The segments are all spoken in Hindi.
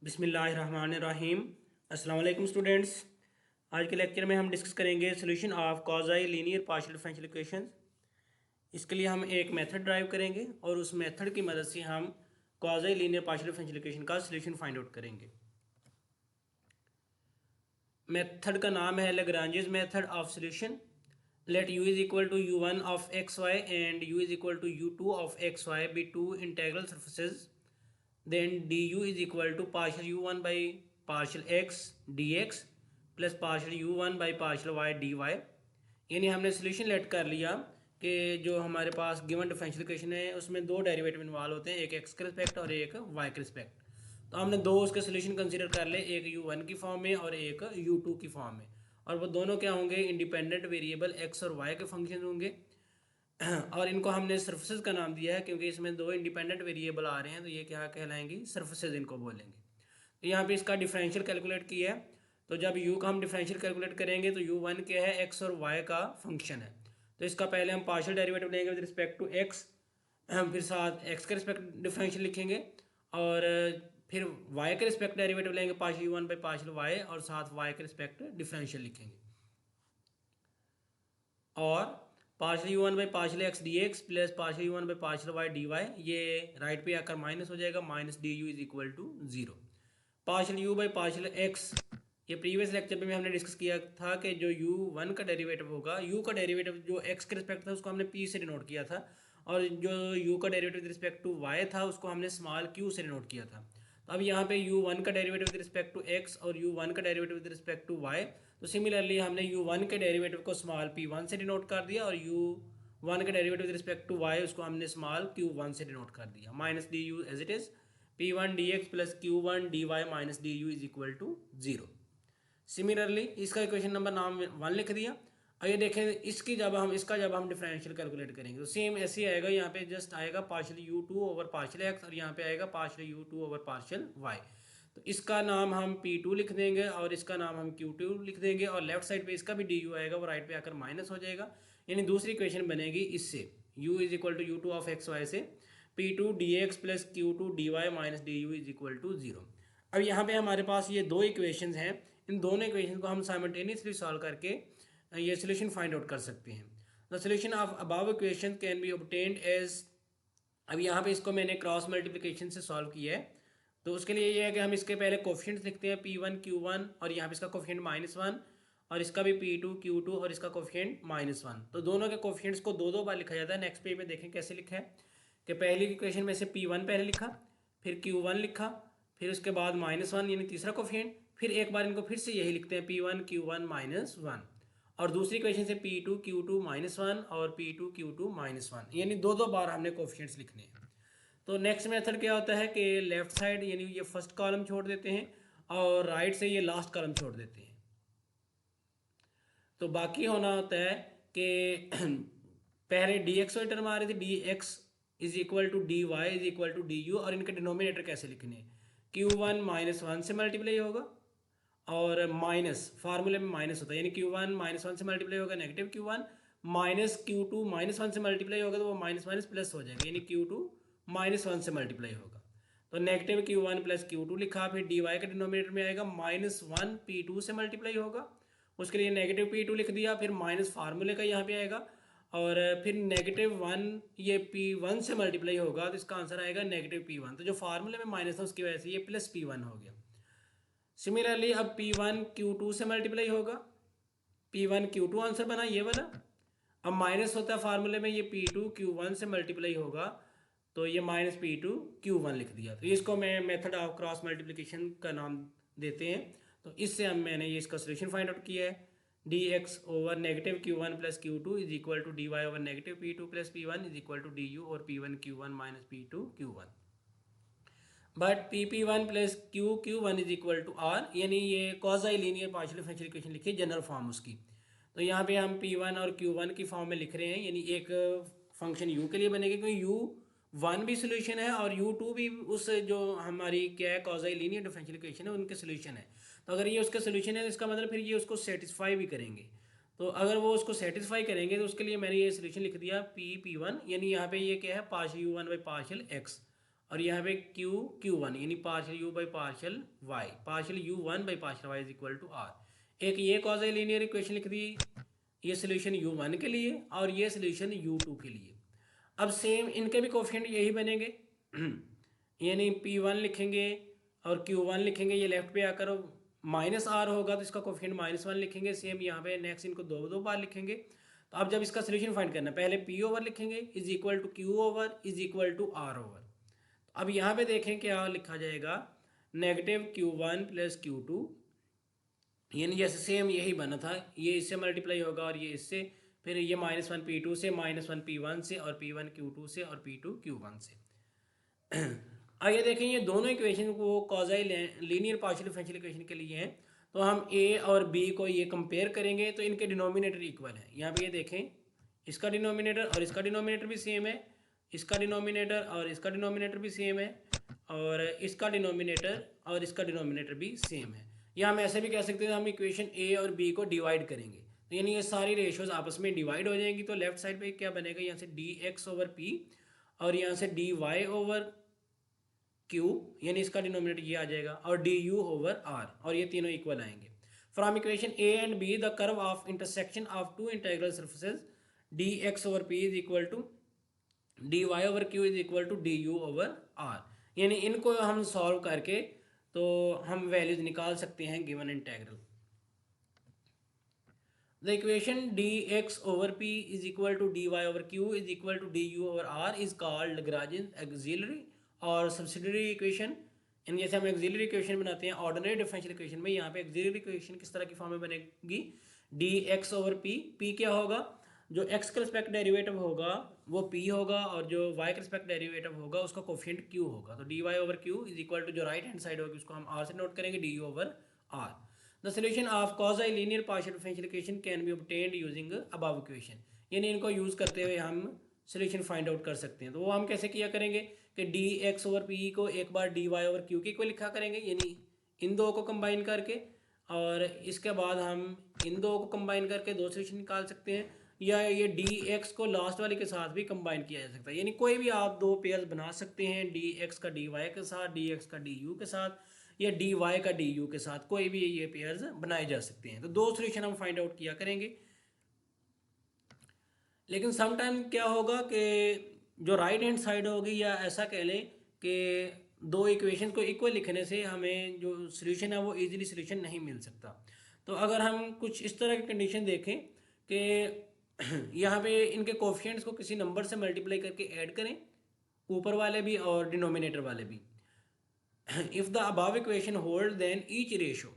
बिस्मिल्लाहिर्रहमानिर्रहीम। अस्सलाम वालेकुम स्टूडेंट्स। आज के लेक्चर में हम डिस्कस करेंगे solution of quasi linear partial differential equations. इसके लिए हम एक मेथड ड्राइव करेंगे और उस मेथड की मदद से हम quasi linear partial differential equation का सोल्यूशन फाइंड आउट करेंगे। मेथड का नाम है Lagrange's method of solution. Let u is equal to u1 of X Y and u is equal to u2 of X Y be two integral surfaces. Then du is equal to partial u1 by partial x dx plus partial u1 by partial y dy। यानी हमने सोल्यूशन लेट कर लिया कि जो हमारे पास गिवन डिफरेंशियल इक्वेशन है उसमें दो डेरिवेटिव इन्वॉल्व होते हैं, एक x के रिस्पेक्ट और एक y के रिस्पेक्ट। तो हमने दो उसके सोल्यूशन कंसीडर कर ले, एक u1 की फॉर्म में और एक u2 की फॉर्म में। और वो दोनों क्या होंगे, इंडिपेंडेंट वेरिएबल x और y के फंक्शन होंगे। और इनको हमने सर्फेसेज का नाम दिया है क्योंकि इसमें दो इंडिपेंडेंट वेरिएबल आ रहे हैं, तो ये क्या कहलाएंगी, सर्फेसेज इनको बोलेंगे। तो यहाँ पे इसका डिफरेंशियल कैलकुलेट किया है। तो जब u का हम डिफरेंशियल कैलकुलेट करेंगे तो u1 क्या है, x और y का फंक्शन है। तो इसका पहले हम पार्शियल डेरिवेटिव लेंगे विद रिस्पेक्ट टू x, फिर साथ x के रिस्पेक्ट डिफरेंशियल लिखेंगे और फिर y के रिस्पेक्ट डेरिवेटिव लेंगे partial u1 by partial y और साथ y के रिस्पेक्ट डिफरेंशियल लिखेंगे। और partial U one by partial X D X plus partial U one by partial Y D Y, ये राइट पे आकर माइनस हो जाएगा, minus D you is equal to zero. Partial U by partial X, ये प्रीवियस लेक्चर में हमने डिस्कस किया था कि जो यू वन का डेरिवेटिव होगा, यू का डेरिवेटिव जो एक्स के रिस्पेक्ट था उसको हमने पी से डिनोट किया था, और जो यू का derivative with respect to Y था उसको हमने स्मॉल क्यू से डिनोट किया था। तो अब यहाँ पे u1 का derivative with respect to x और u1 का derivative with respect to y, तो सिमिलरली हमने u1 के डेरिवेटिव को स्मॉल p1 से डिनोट कर दिया और u1 के derivative with respect to y उसको हमने स्मॉल q1 से डिनोट कर दिया। Minus D U as it is p1 dx plus q1 dy minus D you is equal to zero. Similarly इसका इक्वेशन नंबर नाम 1 लिख दिया। और ये देखें इसका जब हम डिफरेंशियल कैलकुलेट करेंगे तो सेम ऐसे ही आएगा। यहाँ पे जस्ट आएगा partial u2 over partial x और यहाँ पे आएगा partial u2 over partial y। तो इसका नाम हम p2 लिख देंगे और इसका नाम हम q2 लिख देंगे और लेफ्ट साइड पे इसका भी du आएगा, वो राइट पे आकर माइनस हो जाएगा। यानी दूसरी इक्वेशन बनेगी इससे u is equal to u2 of X Y से p2 dx plus q2 dy minus D you is equal to zero. अब यहाँ पे हमारे पास ये दो इक्वेशंस हैं, इन दोनों इक्वेशन को हम साइमल्टेनियसली सॉल्व करके ये सोल्यूशन फाइंड आउट कर सकते हैं। The solution of above equation can be obtained as, अब यहाँ पे इसको मैंने क्रॉस मल्टीप्लिकेशन से सॉल्व किया है। तो उसके लिए ये है कि हम इसके पहले कोफिशिएंट्स लिखते हैं p1 q1 और यहाँ पे इसका कोफिशिएंट -1 और इसका भी p2 q2 और इसका कोफिशिएंट -1। तो दोनों के कोफिशिएंट्स को दो दो बार लिखा जाता है। नेक्स्ट पेज में देखें कैसे लिखा है कि पहली इक्वेशन में से p1 पहले लिखा, फिर q1 लिखा, फिर उसके बाद -1 यानी तीसरा कोफिशिएंट, फिर एक बार इनको फिर से यही लिखते हैं p1 q1 -1 और दूसरी इक्वेशन से p2 q2 -1 और p2 q2 -1, यानी दो दो बार हमने कोफिशिएंट्स लिखने हैं। तो नेक्स्ट मेथड क्या होता है कि लेफ्ट साइड यानी ये फर्स्ट कॉलम छोड़ देते हैं और राइट से ये लास्ट कॉलम छोड़ देते हैं। तो बाकी होना होता है कि पहले dx वाली टर्म आ रही थी, dx is equal to dy is equal to du, और इनके डिनोमिनेटर कैसे लिखने हैं, q1 -1 से मल्टीप्लाई होगा और माइनस फार्मूले में माइनस होता है, यानी q1 -1 से मल्टीप्लाई होगा नेगेटिव q1, माइनस q2 -1 से मल्टीप्लाई होगा तो वो माइनस माइनस प्लस हो जाएगा, यानी q2 -1 से मल्टीप्लाई होगा। तो नेगेटिव q1 प्लस q2 लिखा, फिर dy के डिनोमिनेटर में आएगा -1 p2 से मल्टीप्लाई होगा, उसके लिए नेगेटिव p2 लिख दिया, फिर माइनस फार्मूले का यहाँ पे आएगा और फिर -1 ये p1 से मल्टीप्लाई होगा तो इसका आंसर आएगा -p1। तो जो फार्मूले में माइनस था उसकी वजह से ये +p1 हो गया। सिमिलरली अब p1 q2 से मल्टीप्लाई होगा, p1 q2 आंसर बना ये वाला। अब माइनस होता है फार्मूले में, ये p2 q1 से मल्टीप्लाई होगा तो ये -p2 q1 लिख दिया। तो इसको मैं मेथड ऑफ क्रॉस मल्टीप्लिकेशन का नाम देते हैं। तो इससे हम मैंने ये इसका सोल्यूशन फाइंड आउट किया है, dx over negative q1 plus q2 is equal to dy over negative p2 plus p1 is equal to du और p1 q1 minus p2 q1। But pp1 plus q1 is equal to r, यानी ये quasi linear partial differential equation लिखी जनरल फॉर्म उसकी। तो यहाँ पे हम p1 और q1 की फॉर्म में लिख रहे हैं, यानी एक फंक्शन u के लिए बनेगा क्योंकि u1 भी सोल्यूशन है और u2 भी उस जो हमारी क्या है क्वाज़ी लीनियर डिफरेंशियल इक्वेशन है उनके सोल्यूशन है। तो अगर ये उसका सोल्यूशन है तो इसका मतलब फिर ये उसको सेटिस्फाई भी करेंगे। तो अगर वो उसको सेटिस्फाई करेंगे तो उसके लिए मैंने ये सोल्यूशन लिख दिया p1, यानी यहाँ पे ये क्या है partial u1 by partial x और यहाँ पे Q1 यानी partial U by partial Y, partial U1 by partial Y is equal to R। एक ये कॉज लीनियर इक्वेशन लिख दी, ये सोल्यूशन U1 के लिए और ये सोल्यूशन U2 के लिए। अब सेम इनके भी कोफिशिएंट यही बनेंगे यानी P1 लिखेंगे और Q1 लिखेंगे, ये लेफ्ट पे आकर माइनस R होगा तो इसका कोफिशिएंट -1 लिखेंगे। सेम यहाँ पे नेक्स्ट इनको दो दो बार लिखेंगे। तो अब जब इसका सोल्यूशन फाइंड करना है, पहले P ओवर लिखेंगे is equal to Q over is equal to R over. अब यहाँ पे देखें क्या लिखा जाएगा, नेगेटिव Q1 प्लस Q2, यानी जैसे सेम यही बना था, ये इससे मल्टीप्लाई होगा और ये इससे, फिर ये -1 P2 से, -1 P1 से और P1 Q2 से और P2 Q1 से। आइए देखें ये दोनों इक्वेशन को कॉज़ाई लीनियर पार्शियल डिफरेंशियल इक्वेशन के लिए हैं। तो हम A और B को ये कंपेयर करेंगे तो इनके डिनोमिनेटर इक्वल है। यहाँ पे ये देखें, इसका डिनोमिनेटर और इसका डिनोमिनेटर भी सेम है, इसका डिनोमिनेटर और इसका डिनोमिनेटर भी सेम है, और इसका डिनोमिनेटर और इसका डिनोमिनेटर भी सेम है। या हम ऐसे भी कह सकते हैं, हम इक्वेशन A और B को डिवाइड करेंगे तो यानी ये सारी रेशियोज आपस में डिवाइड हो जाएंगी। तो लेफ्ट साइड पे क्या बनेगा, यहाँ से dx ओवर p और यहाँ से dy ओवर q, यानी इसका डिनोमिनेटर ये आ जाएगा, और du ओवर r, और ये तीनों इक्वल आएंगे। From equation A and B the curve of intersection of two integral surfaces dx over p is equal to dy over q is equal to du over r। यानी इनको हम सॉल्व करके तो हम वैल्यूज निकाल सकते हैं given integral. The equation dx over p is equal to dy over q is equal to du over r is called Lagrange auxiliary और सब्सिडियरी इक्वेशन। इन जैसे हम ऑक्सिलरी इक्वेशन बनाते हैं ऑर्डिनरी डिफरेंशियल इक्वेशन में, यहाँ पे ऑक्सिलरी इक्वेशन किस तरह की फॉर्म में बनेगी, dx ओवर p क्या होगा, जो x के रिस्पेक्ट डेरिवेटिव होगा वो p होगा और जो y के रिस्पेक्ट डेरिवेटिव होगा उसका कोफिशिएंट q होगा। तो dy over q is equal to जो राइट हैंड साइड होगी उसको हम r से नोट करेंगे, du over r। The solution of quasi linear partial differential equation can be obtained using above equation, यानी इनको यूज़ करते हुए हम सोल्यूशन फाइंड आउट कर सकते हैं। तो वो हम कैसे किया करेंगे कि dx ओवर p को एक बार dy ओवर q के इक्वल लिखा करेंगे, यानी इन दो को कंबाइन करके, और इसके बाद हम इन दो को कंबाइन करके दो सोल्यूशन निकाल सकते हैं, या ये dx को लास्ट वाले के साथ भी कंबाइन किया जा सकता है। यानी कोई भी आप दो पेयर्स बना सकते हैं, dx का dy के साथ, dx का du के साथ, या dy का du के साथ, कोई भी ये पेयर्स बनाए जा सकते हैं। तो दो सोल्यूशन हम फाइंड आउट किया करेंगे। लेकिन समटाइम क्या होगा कि जो राइट हैंड साइड होगी, या ऐसा कह लें कि दो इक्वेशन को इक्वल लिखने से हमें जो सोल्यूशन है वो इजीली सोल्यूशन नहीं मिल सकता। तो अगर हम कुछ इस तरह की कंडीशन देखें कि यहाँ पे इनके कोफिशिएंट्स को किसी नंबर से मल्टीप्लाई करके ऐड करें, ऊपर वाले भी और डिनोमिनेटर वाले भी। If the above equation hold then each ratio,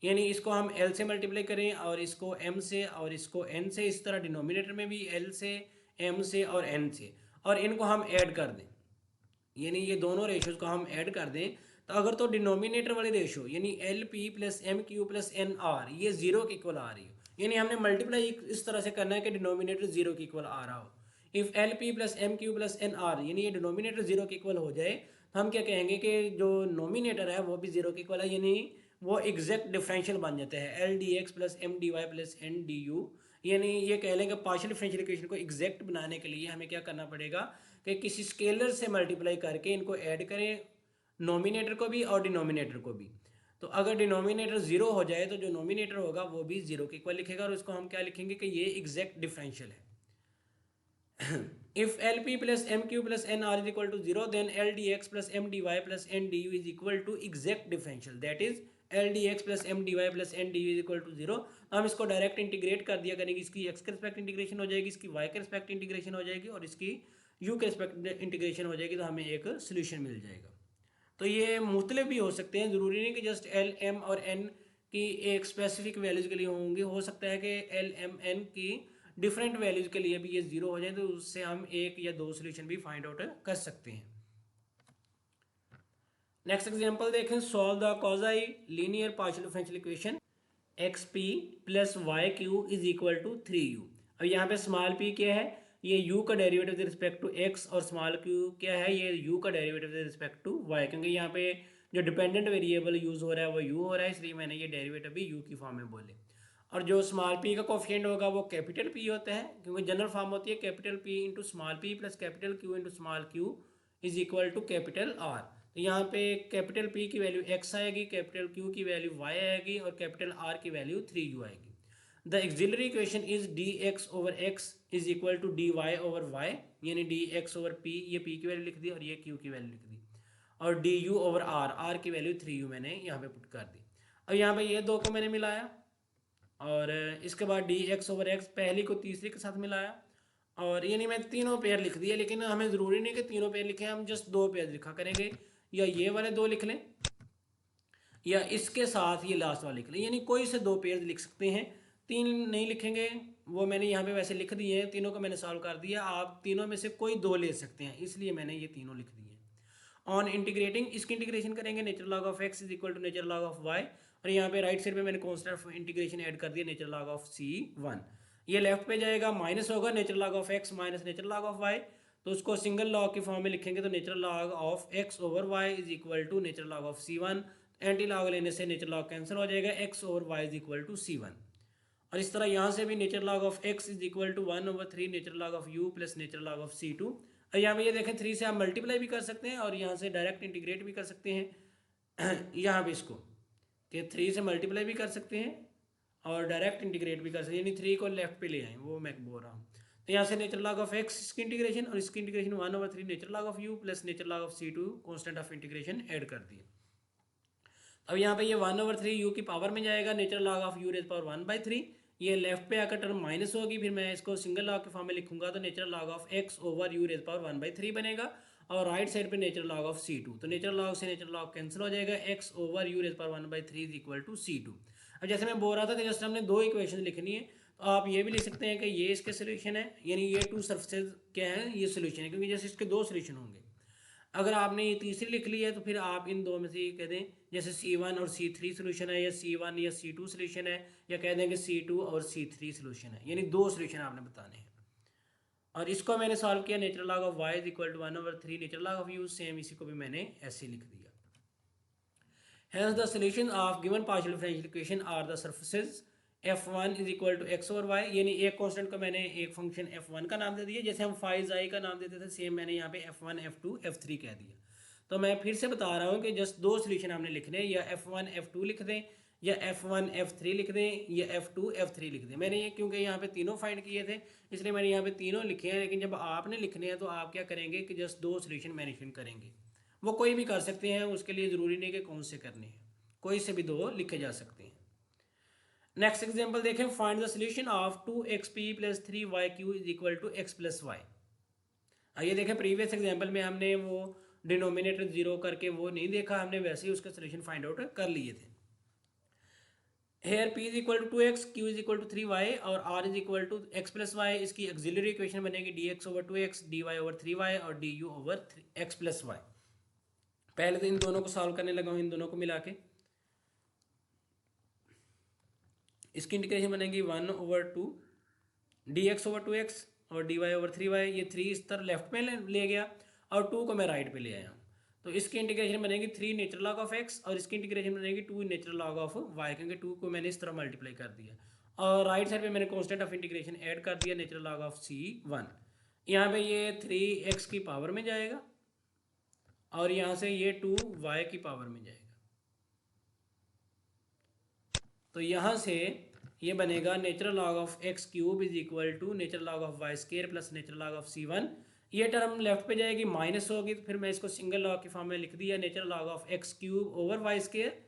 यानी इसको हम L से मल्टीप्लाई करें और इसको M से और इसको N से, इस तरह डिनोमिनेटर में भी L से, M से और N से, और इनको हम ऐड कर दें, यानी ये दोनों रेशोज़ को हम ऐड कर दें। तो अगर तो डिनोमिनेटर वाली रेशो यानी LP plus MQ plus NR ये ज़ीरो के इक्वल आ रही हो, यानी हमने मल्टीप्लाई इस तरह से करना है कि डिनोमिनेटर ज़ीरो के इक्वल आ रहा हो। If LP plus MQ plus NR यानी ये डिनोमिनेटर ज़ीरो के इक्वल हो जाए तो हम क्या कहेंगे कि जो नोमिनेटर है वो भी ज़ीरो के इक्वल है, यानी वो एग्जैक्ट डिफरेंशियल बन जाता है LDX plus MDY plus NDU। यानी ये कह लें कि पार्शियल डिफरेंशियल इक्वेशन को एग्जैक्ट बनाने के लिए हमें क्या करना पड़ेगा कि किसी स्केलर से मल्टीप्लाई करके इनको ऐड करें, नोमिनेटर को भी और डिनोमिनेटर को भी। तो अगर डिनोमिनेटर ज़ीरो हो जाए तो जो नोमिनेटर होगा वो भी ज़ीरो के इक्वल लिखेगा, और उसको हम क्या लिखेंगे कि ये एग्जैक्ट डिफरेंशियल है। If LP plus MQ plus NR is equal to 0, then LDX plus MDY plus NDU is equal to exact differential. That is LDX plus MDY plus NDU is equal to 0। हम इसको डायरेक्ट इंटीग्रेट कर दिया करेंगे, इसकी x के रिस्पेक्ट इंटीग्रेशन हो जाएगी, इसकी y के रिस्पेक्ट इंटीग्रेशन हो जाएगी और इसकी u के रिस्पेक्ट इंटीग्रेशन हो जाएगी, तो हमें एक सोल्यूशन मिल जाएगा। तो ये मुख्तलिफ भी हो सकते हैं, ज़रूरी नहीं कि जस्ट L, M और N की एक स्पेसिफिक वैल्यूज़ के लिए होंगे। हो सकता है कि L, M, N की डिफरेंट वैल्यूज़ के लिए भी ये ज़ीरो हो जाए, तो उससे हम एक या दो सोल्यूशन भी फाइंड आउट कर सकते हैं। नेक्स्ट एग्जांपल देखें, solve the quasi linear partial differential equation xp plus yq is equal to 3u। अब यहाँ पे स्मॉल p क्या है, ये u का derivative with respect to x, और स्मॉल q क्या है, ये u का derivative with respect to y। क्योंकि यहाँ पे जो डिपेंडेंट वेरिएबल यूज़ हो रहा है वो u हो रहा है, इसलिए मैंने ये डेरिवेटिव भी u की फॉर्म में बोले। और जो स्मॉल p का कोफिशिएंट होगा वो कैपिटल P होता है, क्योंकि जनरल फॉर्म होती है capital P into small p plus capital Q into small q is equal to capital R. तो यहाँ पे कैपिटल P की वैल्यू x आएगी, कैपिटल Q की वैल्यू y आएगी और कैपिटल R की वैल्यू 3u आएगी। The auxiliary equation is dx over x is equal to dy over y, यानी dx ओवर p, ये p की वैल्यू लिख दी और ये q की वैल्यू लिख दी, और du ओवर r की वैल्यू 3u मैंने यहाँ पे पुट कर दी। अब यहाँ पे ये दो को मैंने मिलाया और इसके बाद dx ओवर x पहली को तीसरी के साथ मिलाया, और यानी मैं तीनों पेयर लिख दिए, लेकिन हमें ज़रूरी नहीं कि तीनों पेयर लिखें, हम जस्ट दो पेयर लिखा करेंगे, या ये वाले दो लिख लें या इसके साथ ये लास्ट वाला लिख लें, यानी कोई से दो पेयर लिख सकते हैं। तीन नहीं लिखेंगे, वो मैंने यहाँ पे वैसे लिख दिए हैं, तीनों को मैंने सॉल्व कर दिया, आप तीनों में से कोई दो ले सकते हैं, इसलिए मैंने ये तीनों लिख दिए। ऑन इंटीग्रेटिंग, इसकी इंटीग्रेशन करेंगे, natural log of x is equal to natural log of y, और यहाँ पे राइट साइड पे मैंने कॉन्स्टेंट ऑफ इंटीग्रेशन ऐड कर दिया, नेचुरल लॉग ऑफ c1। ये लेफ्ट पे जाएगा, माइनस होगा natural log of x minus natural log of y, तो उसको सिंगल लॉग के फॉर्म में लिखेंगे, तो natural log of x over y is equal to natural log of c1। Anti log लेने से नेचुरल लॉग कैंसिल हो जाएगा, x over y is equal to c1। और इस तरह यहाँ से भी natural log of x is equal to 1/3 natural log of u plus natural log of c2। और यहाँ पे ये देखें 3 से आप मल्टीप्लाई भी कर सकते हैं और यहाँ से डायरेक्ट इंटीग्रेट भी कर सकते हैं यहाँ पे इसको कि 3 से मल्टीप्लाई भी कर सकते हैं और डायरेक्ट इंटीग्रेट भी कर सकते हैं, यानी 3 को लेफ्ट पे ले आए, वो मैं बोल रहा हूँ। तो यहाँ से नेचुरल लॉग ऑफ x इसकी इंटीग्रेशन और इसकी integration 1/3 natural log of u plus natural log of c2 constant of integration add कर दिए। अब यहाँ पे ये 1/3 u की पावर में जाएगा, natural log of u raise power 1/3, ये लेफ्ट पे आकर टर्म माइनस होगी, फिर मैं इसको सिंगल लॉग के फॉर्म में लिखूंगा, तो natural log of x over u raise power 1/3 बनेगा, और राइट साइड पे नेचुरल लॉग ऑफ c2, तो नेचुरल लॉग से नेचुरल लॉग कैंसिल हो जाएगा, x over u raise power 1/3 is equal to c2। अब जैसे मैं बोल रहा था कि जैसे हमने दो इक्वेशन लिखनी है, तो आप ये भी लिख सकते हैं कि ये इसके सोल्यूशन है, यानी ये टू सरफेसेज क्या है, ये सोल्यूशन है, क्योंकि जैसे इसके दो सोल्यूशन होंगे। अगर आपने ये तीसरी लिख ली है तो फिर आप इन दो में से कह दें जैसे C1 और C3 सोल्यूशन है, या C1 या C2 सोल्यूशन है, या कह दें कि C2 और C3 सोल्यूशन है, यानी दो सोल्यूशन आपने बताने हैं। और इसको मैंने सॉल्व किया, natural log of y is equal to 1/3 natural log of u, same इसी को भी मैंने ऐसे लिख दिया। Hence the solution of given partial differential equation are the surfaces f1 is equal to x और y, यानी एक कांस्टेंट को मैंने एक फंक्शन f1 का नाम दे दिया, जैसे हम फाइज i का नाम देते थे, सेम मैंने यहाँ पे f1 f2 f3 कह दिया। तो मैं फिर से बता रहा हूँ कि जस्ट दो सोल्यूशन हमने लिखने, या f1 f2 लिख दें, या f1 f3 लिख दें, या f2 f3 लिख दें। मैंने ये क्योंकि यहाँ पे तीनों फाइंड किए थे, इसलिए मैंने यहाँ पे तीनों लिखे हैं, लेकिन जब आपने लिखने हैं तो आप क्या करेंगे कि जस्ट दो सोल्यूशन मेंशन करेंगे। वो कोई भी कर सकते हैं, उसके लिए ज़रूरी नहीं कि कौन से करने हैं, कोई से भी दो लिखे जा सकते हैं। नेक्स्ट एग्जांपल देखें, find the solution of 2xp plus 3yq is equal to x plus y. आइए देखें, प्रीवियस एग्जांपल में हमने वो डिनोमिनेटर जीरो करके वो नहीं देखा, हमने वैसे ही उसका सॉल्यूशन फाइंड आउट कर लिए थे। Here p is equal to 2x, q is equal to 3y और r is equal to x plus y. इसकी ऑक्सिलरी इक्वेशन बनेगी dx over 2x, dy over 3y और du over x plus y. पहले तो इन दोनों को सॉल्व करने लगा हूँ, इन दोनों को मिला के इसकी इंटीग्रेशन बनेगी 1/2 dx ओवर 2x और dy ओवर 3y। ये 3 इस तरह लेफ्ट में ले गया और 2 को मैं राइट पे ले आया हूँ, तो इसकी इंटीग्रेशन बनेगी 3 नेचुरल लॉग ऑफ x और इसकी इंटीग्रेशन बनेगी 2 नेचुरल लॉग ऑफ y, क्योंकि 2 को मैंने इस तरह मल्टीप्लाई कर दिया, और राइट साइड पे मैंने कांस्टेंट ऑफ इंटीग्रेशन ऐड कर दिया, नेचुरल लॉग ऑफ c1। यहाँ पे ये 3x की पावर में जाएगा और यहाँ से ये 2y की पावर में जाएगा, तो यहाँ से ये बनेगा natural log of x cube is equal to natural log of y square plus natural log of c1। ये टर्म लेफ्ट पे जाएगी, माइनस होगी, तो फिर मैं इसको सिंगल लॉग के फॉर्म में लिख दिया, natural log of x cube over y square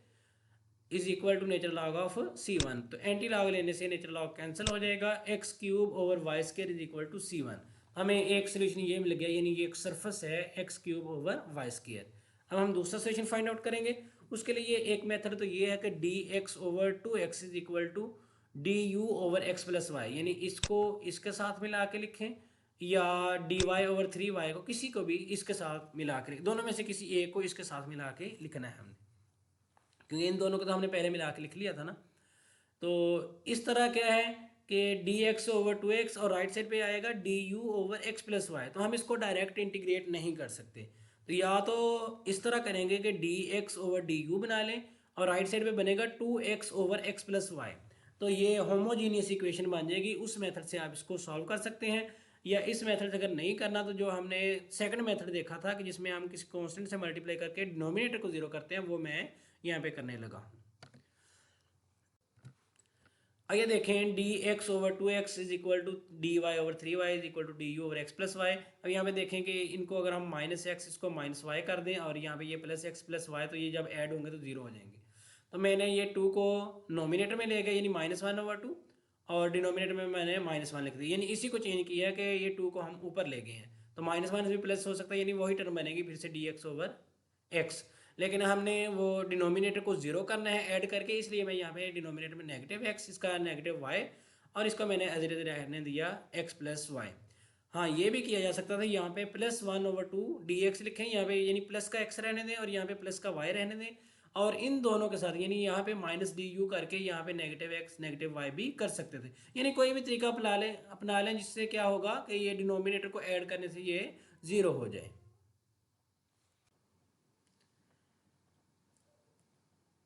is equal to natural log of c1। तो एंटी लॉग लेने से नेचुरल लॉग कैंसिल हो जाएगा, x cube over y square is equal to c1। हमें एक सोल्यूशन ये मिल गया, यानी ये एक सरफेस है x cube over y square. अब हम दूसरा सोल्यूशन फाइंड आउट करेंगे, उसके लिए एक मेथड तो ये है कि dx over 2x is equal to du over x plus y, यानी इसको इसके साथ मिला के लिखें या dy ओवर 3y को किसी को भी इसके साथ मिला के, दोनों में से किसी एक को इसके साथ मिला के लिखना है हमने, क्योंकि इन दोनों को तो हमने पहले मिला के लिख लिया था ना। तो इस तरह क्या है कि dx ओवर 2x और राइट साइड पे आएगा du over x plus y, तो हम इसको डायरेक्ट इंटीग्रेट नहीं कर सकते, तो या तो इस तरह करेंगे कि dx ओवर du बना लें और राइट साइड पे बनेगा 2x over x plus y, तो ये होमोजीनियस इक्वेशन बन जाएगी। उस मेथड से आप इसको सॉल्व कर सकते हैं, या इस मेथड से अगर नहीं करना तो जो हमने सेकंड मेथड देखा था कि जिसमें हम किसी कांस्टेंट से मल्टीप्लाई करके डिनोमिनेटर को जीरो करते हैं, वो मैं यहाँ पे करने लगा। आइए देखें d x over two x is equal to d y over three y is equal to d u over x plus y. अब यहाँ पे देखें कि इनको अगर हम माइनस एक्स इसको माइनस वाई कर दें और यहाँ पे ये प्लस एक्स प्लस वाई, तो ये जब ऐड होंगे तो जीरो हो जाएंगे। तो मैंने ये टू को नोमिनेटर में ले गया यानी माइनस वन ओवर टू, और डिनोमिनेटर में मैंने माइनस वन लिख दिया, यानी इसी को चेंज किया कि ये टू को हम ऊपर ले गए हैं। तो माइनस वन भी प्लस हो सकता है, यानी वही टर्म बनेगी फिर से डी एक्स ओवर एक्स। लेकिन हमने वो डिनोमिनेटर को जीरो करना है ऐड करके, इसलिए मैं यहाँ पे डिनोमिनेटर में नेगेटिव एक्स, इसका नेगेटिव वाई, और इसको मैंने एज इट इज रहने दिया एक्स प्लस वाई। हाँ, ये भी किया जा सकता था, यहाँ पे plus one over two d x लिखें यहाँ पे, यानी प्लस का एक्स रहने दें और यहाँ पे प्लस का वाई रहने दें, और इन दोनों के साथ यानी यहाँ पे माइनस डी यू करके यहाँ पे नेगेटिव एक्स नेगेटिव वाई भी कर सकते थे। यानी कोई भी तरीका अपना लें जिससे क्या होगा कि ये डिनोमिनेटर को ऐड करने से ये जीरो हो जाए।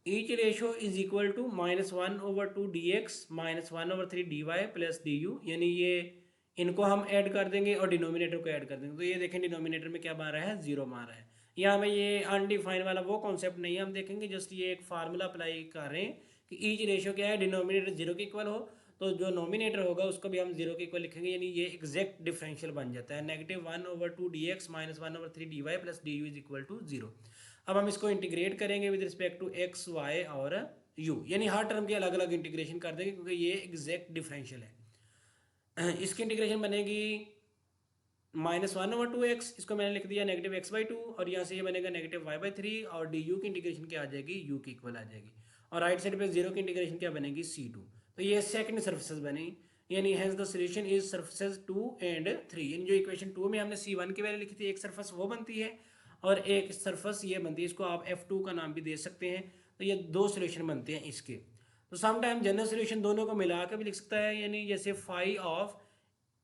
Each ratio is equal to minus one over two d x minus one over three d y plus d u, यानी ये इनको हम ऐड कर देंगे और डिनोमिनेटर को ऐड कर देंगे, तो ये देखें डिनोमिनेटर में क्या बन रहा है, जीरो मान रहा है। यहाँ में ये अनडिफाइन वाला वो कॉन्सेप्ट नहीं है, हम देखेंगे जस्ट ये एक फार्मूला अप्लाई कर रहे हैं कि ईच रेशो क्या है, डिनोमिनेटर जीरो के इक्वल हो तो जो नोमिनेटर होगा उसको भी हम जीरो के इक्वल लिखेंगे, यानी ये एग्जैक्ट डिफरेंशियल बन जाता है। Negative one over two d x minus one over three d y plus d you is equal to zero. अब हम इसको इंटीग्रेट करेंगे with respect to x y और यू, यानी हर टर्म की अलग अलग इंटीग्रेशन कर देंगे क्योंकि ये एग्जैक्ट डिफरेंशियल है। इसकी इंटीग्रेशन बनेगी minus one over two x, इसको मैंने लिख दिया नेगेटिव एक्स बाई टू, और यहाँ से ये बनेगा नेगेटिव वाई बाई थ्री, और डी यू की इंटीग्रेशन क्या आ जाएगी, यू की इक्वल आ जाएगी, और राइट साइड पे जीरो की इंटीग्रेशन क्या बनेगी, सी टू। तो ये सेकंड सर्फेसेस बनी, यानी hence the solution is surfaces two and three. यानी जो इक्वेशन टू में हमने सी वन की वैल्यू लिखी थी, एक सर्फेस वो बनती है और एक सर्फेस ये बनती है, इसको आप F2 का नाम भी दे सकते हैं। तो ये दो सोल्यूशन बनते हैं इसके। तो समटाइम जनरल सोल्यूशन दोनों को मिला कर भी लिख सकता है, यानी जैसे फाई ऑफ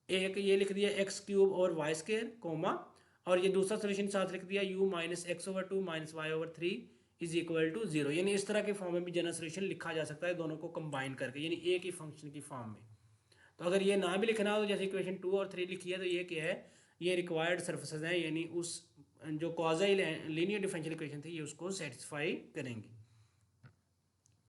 एक ये लिख दिया एक्स क्यूब और वाई स्क्र कोमा, और ये दूसरा सोल्यूशन साथ लिख दिया u minus x over two minus y over three is equal to zero. यानी इस तरह के फॉर्म में भी जनरल सोल्यूशन लिखा जा सकता है दोनों को कंबाइन करके, यानी एक ही फंक्शन की फॉर्म में। तो अगर ये ना भी लिखना हो तो जैसे इक्वेशन टू और थ्री लिखी है, तो ये क्या है, ये रिक्वायर्ड सर्फेसेस हैं, यानी उस जो कॉज़ल लीनियर डिफरेंशियल इक्वेशन थी ये उसको सेटिस्फाई करेंगी।